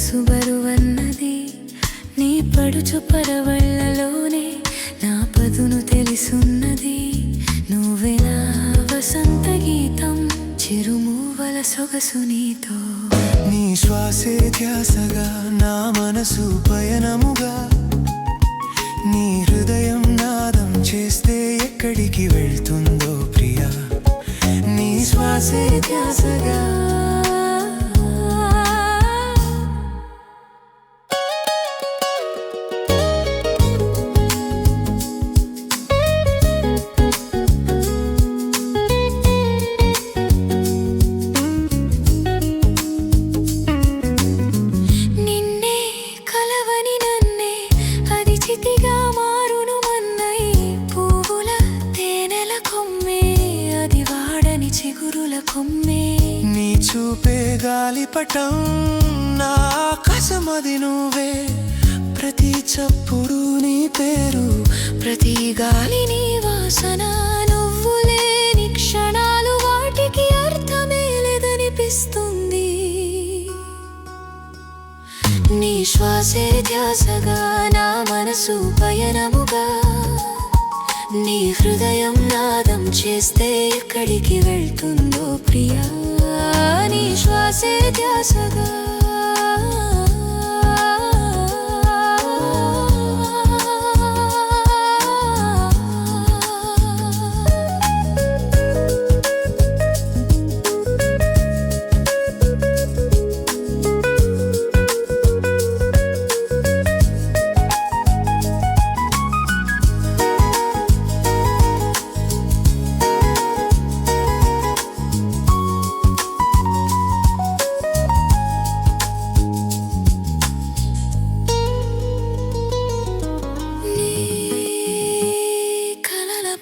సొగసు బరువన్నది నీ పడుచు పరవళ్ళలోనే నా పదును తెలుసున్నది. నువ్వే నా వసంత గీతం చిరుమూవల సొగసు నీతో. నీ శ్వాసే ధ్యాసగా నా మనసు పయనముగా నీ హృదయం నాదం చేస్తే ఎక్కడికి వెళ్తుందో ప్రియా. నీ శ్వాసే ధ్యాసగా నీ చూపే గాలిపటం నా ఆకాశమది నువ్వే. ప్రతి చప్పుడు నీ పేరు, ప్రతి గాలి నీ వాసన. నువ్వు లేని క్షణాలు వాటికి అర్థమే లేదనిపిస్తుంది. నీ శ్వాసే ధ్యాసగా నా మనసు పయనముగా నీ హృదయం నాదం చేస్తే ఎక్కడికి వెళ్తుందో ప్రియా. నీ శ్వాసే ధ్యాసగా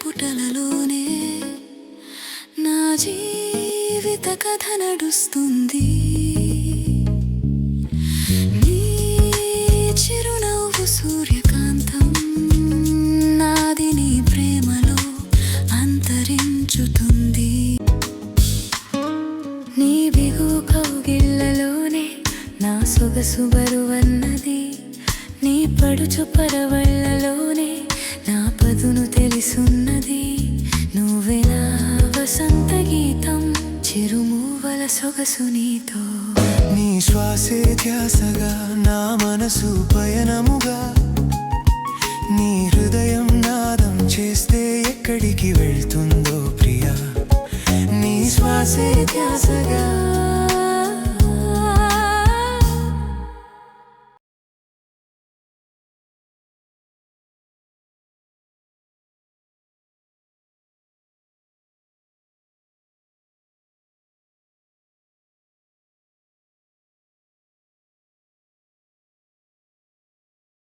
పుటలలోనే నా జీవిత కథ నడుస్తుంది. నీ చిరునవ్వు సూర్యకాంతం నాది నీ ప్రేమలో అంతరించుతుంది. నీ బిగు కౌగిళ్ళలోనే నా సొగసు బరువన్నది నీ పడుచు పరవళ్ళలోనే నా పదును తెలుసున్నది. నువ్వే నా వసంత గీతం చిరుమూవల సొగసు నీతో. నీ శ్వాసే ధ్యాసగా నా మనసు పయనముగా నీ హృదయం నాదం చేస్తే ఎక్కడికి వెళ్తుందో ప్రియా. నీ శ్వాసే ధ్యాసగా